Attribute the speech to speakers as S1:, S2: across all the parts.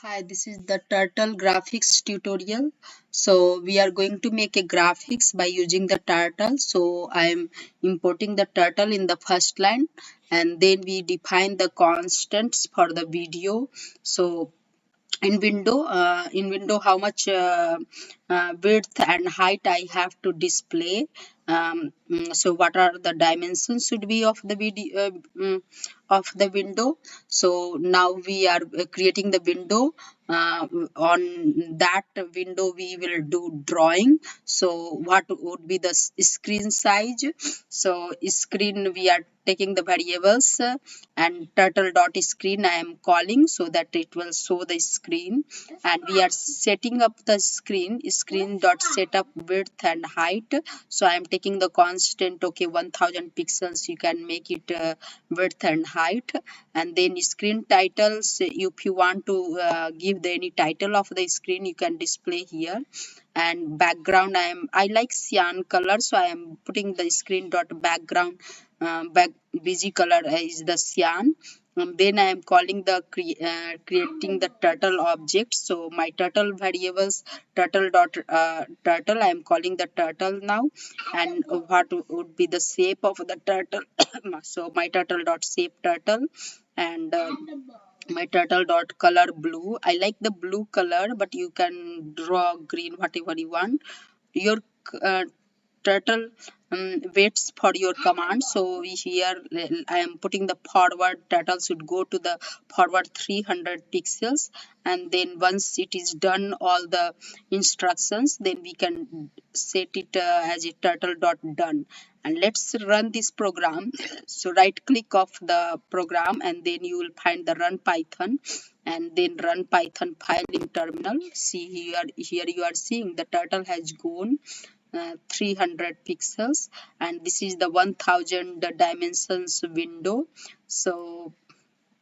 S1: Hi, this is the turtle graphics tutorial. So we are going to make a graphics by using the turtle. So I am importing the turtle in the first line, and then we define the constants for the video. So in window how much width and height I have to display. So what are the dimensions should be of the video of the window. So now we are creating the window. On that window we will do drawing. So what would be the screen size? So screen we are taking the variables, and turtle dot screen I am calling so that it will show the screen, and we are setting up the screen dot setup width and height. So I am taking the constant, okay, 1000 pixels. You can make it width and height. And then screen titles, if you want to give the any title of the screen, you can display here. And background, I like cyan color, so I am putting the screen dot background, back bg color is the cyan. Then I am calling the creating the turtle object. So my turtle variables, turtle dot turtle, I am calling the turtle now. And what would be the shape of the turtle? So my turtle dot shape turtle. And my turtle dot color blue. I like the blue color, but you can draw green, whatever you want. Your uh, turtle waits for your command. So here I am putting the forward. Turtle should go to the forward 300 pixels, and then once it is done all the instructions, then we can set it as a turtle dot done. And let's run this program. So right click of the program, and then you will find the run python, and then run python file in terminal. See here you are seeing the turtle has gone 300 pixels, and this is the 1000 dimensions window. So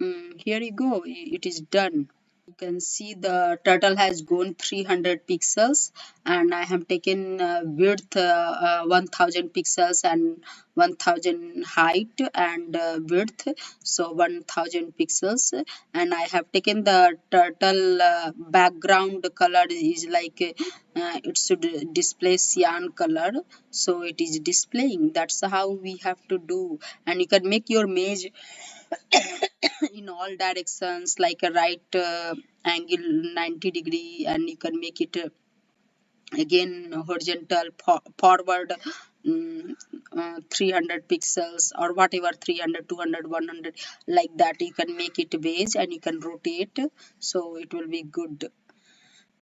S1: here you go, it is done. You can see the turtle has gone 300 pixels, and I have taken width 1000 pixels, and 1000 height, and width so 1000 pixels. And I have taken the turtle background color is like it should display cyan color, so it is displaying. That's how we have to do. And you can make your image in all directions, like a right angle 90-degree, and you can make it again horizontal forward, 300 pixels or whatever, 300, 200, 100, like that. You can make it beige, and you can rotate, so it will be good.